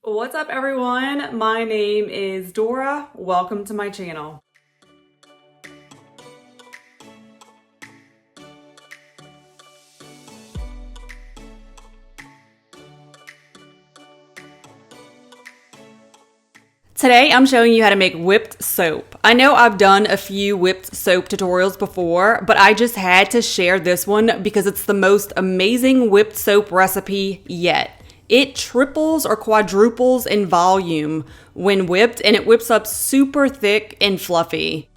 What's up everyone? My name is Dora. Welcome to my channel. Today I'm showing you how to make whipped soap. I know I've done a few whipped soap tutorials before, but I just had to share this one because it's the most amazing whipped soap recipe yet. It triples or quadruples in volume when whipped, and it whips up super thick and fluffy.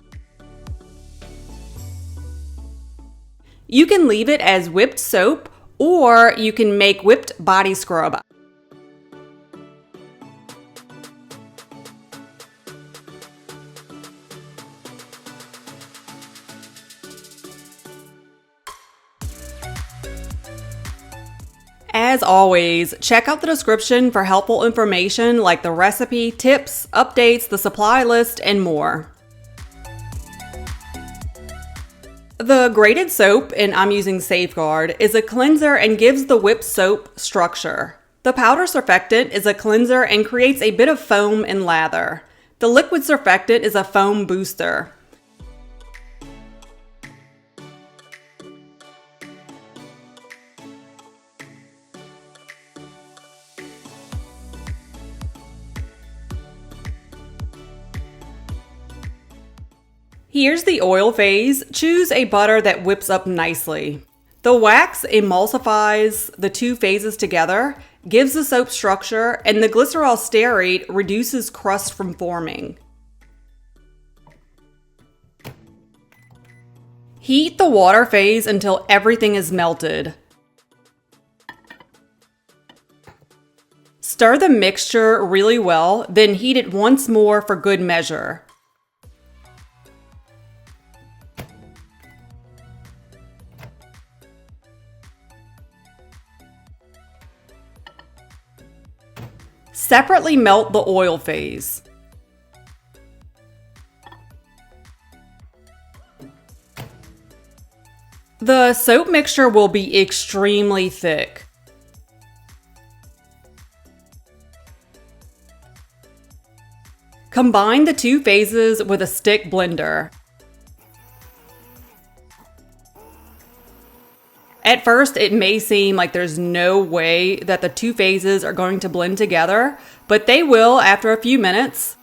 You can leave it as whipped soap, or you can make whipped body scrub. As always, check out the description for helpful information like the recipe, tips, updates, the supply list, and more. The grated soap, and I'm using Safeguard, is a cleanser and gives the whipped soap structure. The powder surfactant is a cleanser and creates a bit of foam and lather. The liquid surfactant is a foam booster. Here's the oil phase. Choose a butter that whips up nicely. The wax emulsifies the two phases together, gives the soap structure, and the glyceryl stearate reduces crust from forming. Heat the water phase until everything is melted. Stir the mixture really well, then heat it once more for good measure. Separately melt the oil phase. The soap mixture will be extremely thick. Combine the two phases with a stick blender. At first, it may seem like there's no way that the two phases are going to blend together, but they will after a few minutes.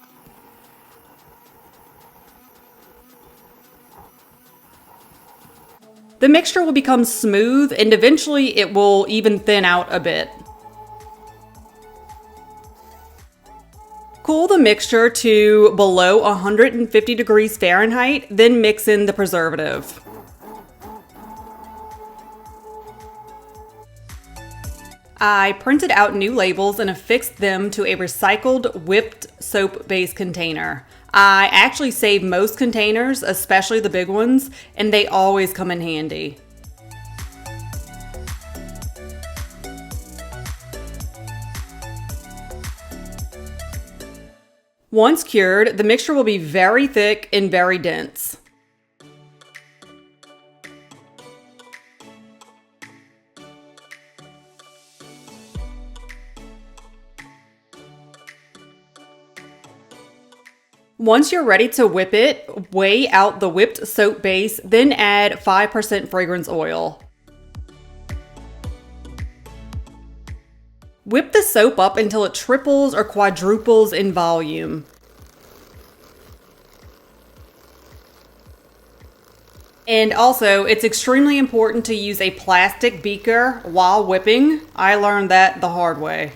The mixture will become smooth and eventually it will even thin out a bit. Cool the mixture to below 150 degrees Fahrenheit, then mix in the preservative. I printed out new labels and affixed them to a recycled whipped soap-based container. I actually save most containers, especially the big ones, and they always come in handy. Once cured, the mixture will be very thick and very dense. Once you're ready to whip it, weigh out the whipped soap base, then add 5% fragrance oil. Whip the soap up until it triples or quadruples in volume. And also, it's extremely important to use a plastic beaker while whipping. I learned that the hard way.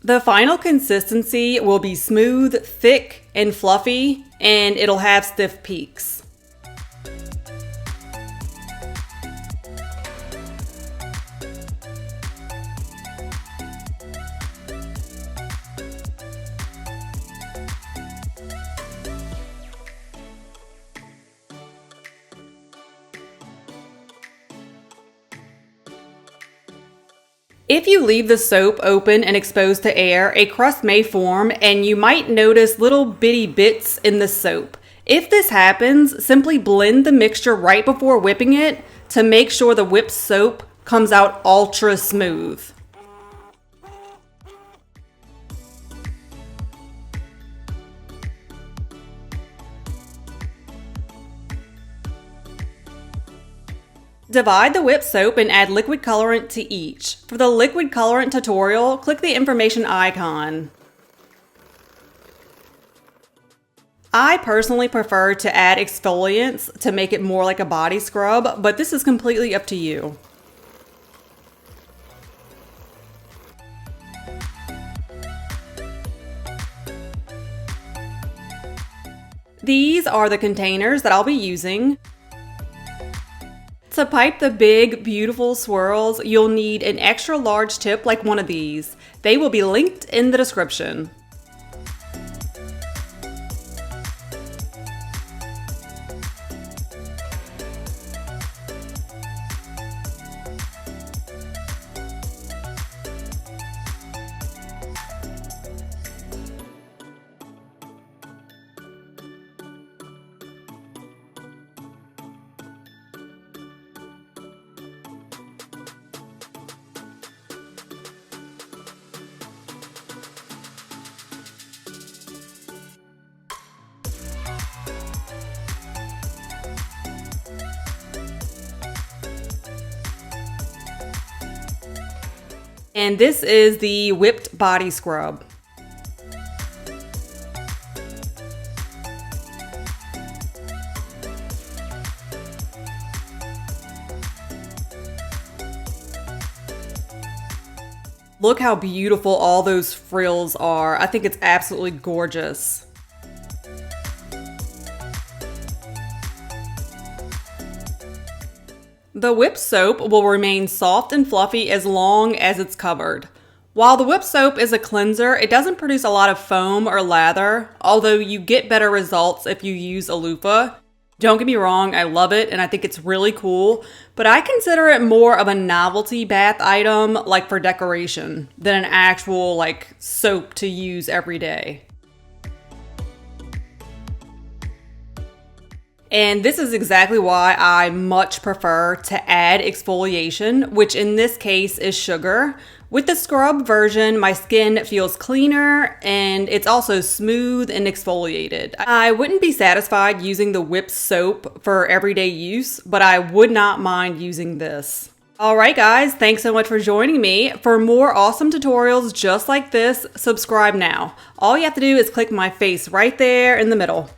The final consistency will be smooth, thick, and fluffy, and it'll have stiff peaks. If you leave the soap open and exposed to air, a crust may form and you might notice little bitty bits in the soap. If this happens, simply blend the mixture right before whipping it to make sure the whipped soap comes out ultra smooth. Divide the whipped soap and add liquid colorant to each. For the liquid colorant tutorial, click the information icon. I personally prefer to add exfoliants to make it more like a body scrub, but this is completely up to you. These are the containers that I'll be using. To pipe the big, beautiful swirls, you'll need an extra large tip like one of these. They will be linked in the description. And this is the whipped body scrub. Look how beautiful all those frills are. I think it's absolutely gorgeous. The whipped soap will remain soft and fluffy as long as it's covered. While the whipped soap is a cleanser, it doesn't produce a lot of foam or lather, although you get better results if you use a loofah. Don't get me wrong, I love it and I think it's really cool, but I consider it more of a novelty bath item, like for decoration, than an actual soap to use every day. And this is exactly why I much prefer to add exfoliation, which in this case is sugar. With the scrub version, my skin feels cleaner and it's also smooth and exfoliated. I wouldn't be satisfied using the whipped soap for everyday use, but I would not mind using this. Alright guys, thanks so much for joining me. For more awesome tutorials just like this, subscribe now. All you have to do is click my face right there in the middle.